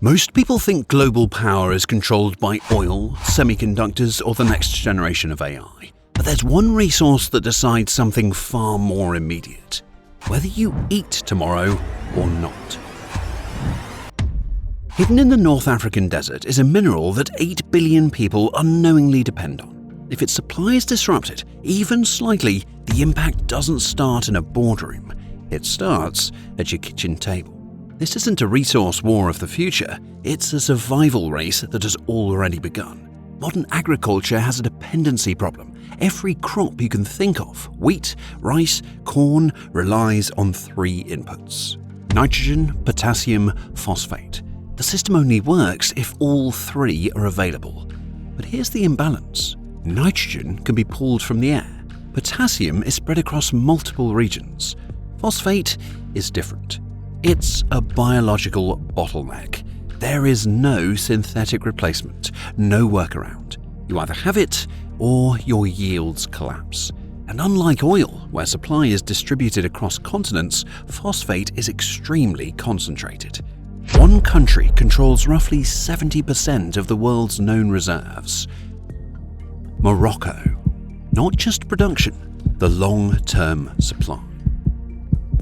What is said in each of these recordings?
Most people think global power is controlled by oil, semiconductors, or the next generation of AI. But there's one resource that decides something far more immediate: whether you eat tomorrow or not. Hidden in the North African desert is a mineral that 8 billion people unknowingly depend on. If its supply is disrupted, even slightly, the impact doesn't start in a boardroom. It starts at your kitchen table. This isn't a resource war of the future, it's a survival race that has already begun. Modern agriculture has a dependency problem. Every crop you can think of, wheat, rice, corn, relies on 3 inputs: nitrogen, potassium, phosphate. The system only works if all 3 are available. But here's the imbalance. Nitrogen can be pulled from the air. Potassium is spread across multiple regions. Phosphate is different. It's a biological bottleneck. There is no synthetic replacement, no workaround. You either have it or your yields collapse. And unlike oil, where supply is distributed across continents, phosphate is extremely concentrated. One country controls roughly 70% of the world's known reserves: Morocco. Not just production, the long-term supply.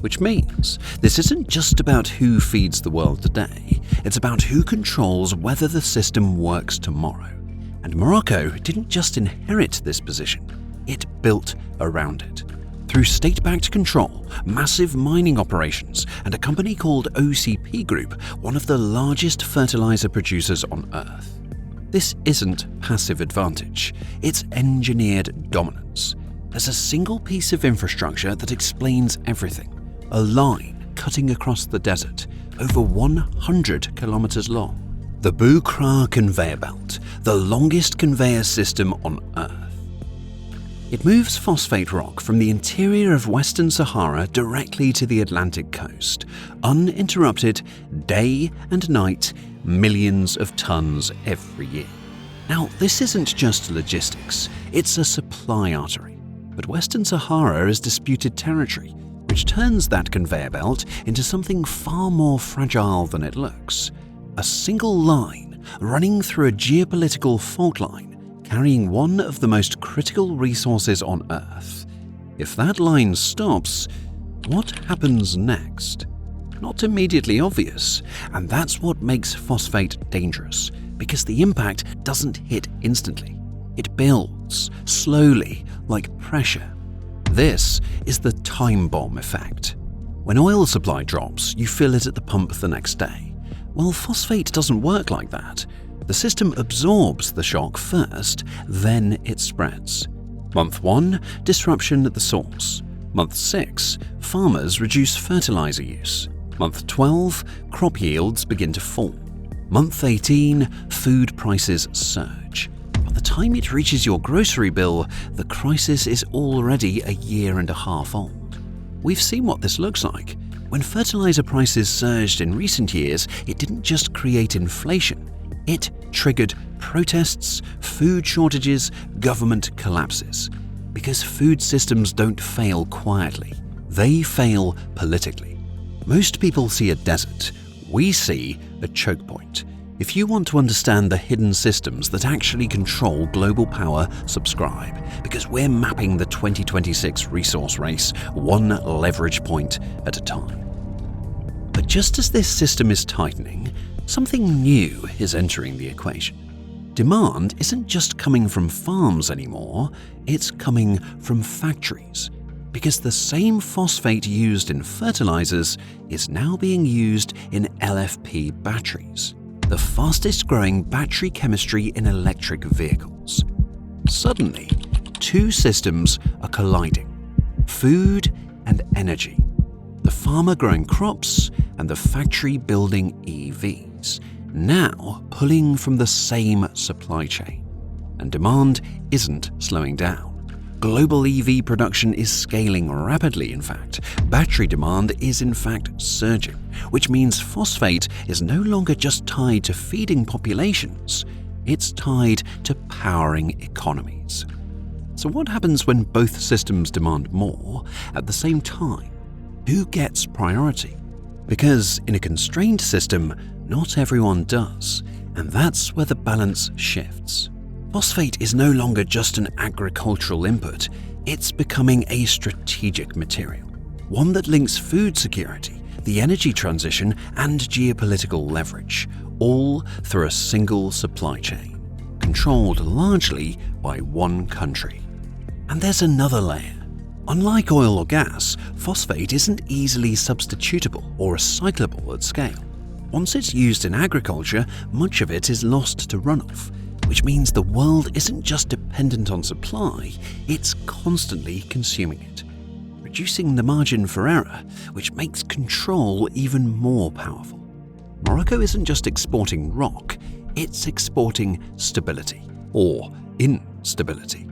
Which means this isn't just about who feeds the world today, it's about who controls whether the system works tomorrow. And Morocco didn't just inherit this position, it built around it. Through state-backed control, massive mining operations, and a company called OCP Group, one of the largest fertilizer producers on Earth. This isn't passive advantage, it's engineered dominance. There's a single piece of infrastructure that explains everything. A line cutting across the desert, over 100 kilometers long. The Boukra conveyor belt, the longest conveyor system on Earth. It moves phosphate rock from the interior of Western Sahara directly to the Atlantic coast, uninterrupted, day and night, millions of tons every year. Now, this isn't just logistics, it's a supply artery. But Western Sahara is disputed territory, which turns that conveyor belt into something far more fragile than it looks. A single line running through a geopolitical fault line, carrying one of the most critical resources on Earth. If that line stops, what happens next? Not immediately obvious, and that's what makes phosphate dangerous, because the impact doesn't hit instantly. It builds, slowly, like pressure. This is the time bomb effect. When oil supply drops, you fill it at the pump the next day. Well, phosphate doesn't work like that. The system absorbs the shock first, then it spreads. Month 1, disruption at the source. Month 6, farmers reduce fertilizer use. Month 12, crop yields begin to fall. Month 18, food prices surge. By the time it reaches your grocery bill, the crisis is already a year and a half old. We've seen what this looks like. When fertilizer prices surged in recent years, it didn't just create inflation. It triggered protests, food shortages, government collapses. Because food systems don't fail quietly, they fail politically. Most people see a desert, we see a choke point. If you want to understand the hidden systems that actually control global power, subscribe, because we're mapping the 2026 resource race one leverage point at a time. But just as this system is tightening, something new is entering the equation. Demand isn't just coming from farms anymore, it's coming from factories. Because the same phosphate used in fertilizers is now being used in LFP batteries, the fastest growing battery chemistry in electric vehicles. Suddenly, 2 systems are colliding: food and energy. The farmer growing crops and the factory building EVs, now pulling from the same supply chain. And demand isn't slowing down. Global EV production is scaling rapidly, in fact. Battery demand is in fact surging, which means phosphate is no longer just tied to feeding populations, it's tied to powering economies. So what happens when both systems demand more at the same time? Who gets priority? Because in a constrained system, not everyone does, and that's where the balance shifts. Phosphate is no longer just an agricultural input, it's becoming a strategic material, one that links food security, the energy transition, and geopolitical leverage, all through a single supply chain, controlled largely by one country. And there's another layer. Unlike oil or gas, phosphate isn't easily substitutable or recyclable at scale. Once it's used in agriculture, much of it is lost to runoff, which means the world isn't just dependent on supply, it's constantly consuming it, reducing the margin for error, which makes control even more powerful. Morocco isn't just exporting rock, it's exporting stability, or instability,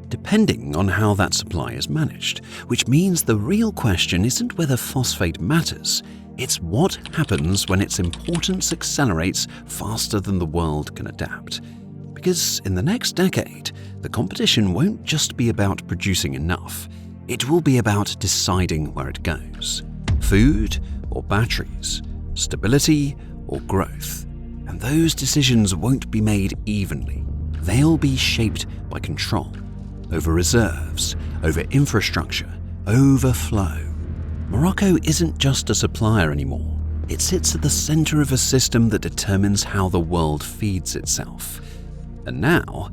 depending on how that supply is managed, which means the real question isn't whether phosphate matters, it's what happens when its importance accelerates faster than the world can adapt. Because in the next decade, the competition won't just be about producing enough, it will be about deciding where it goes. Food or batteries, stability or growth. And those decisions won't be made evenly. They'll be shaped by control, over reserves, over infrastructure, over flow. Morocco isn't just a supplier anymore. It sits at the center of a system that determines how the world feeds itself. And now,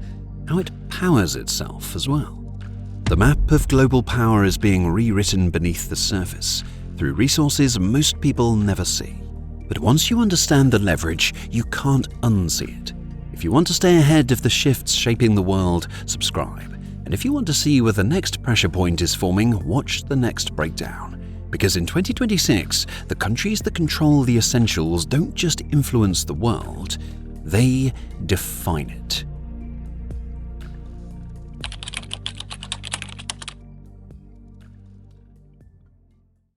how it powers itself as well. The map of global power is being rewritten beneath the surface, through resources most people never see. But once you understand the leverage, you can't unsee it. If you want to stay ahead of the shifts shaping the world, subscribe. And if you want to see where the next pressure point is forming, watch the next breakdown. Because in 2026, the countries that control the essentials don't just influence the world, they define it.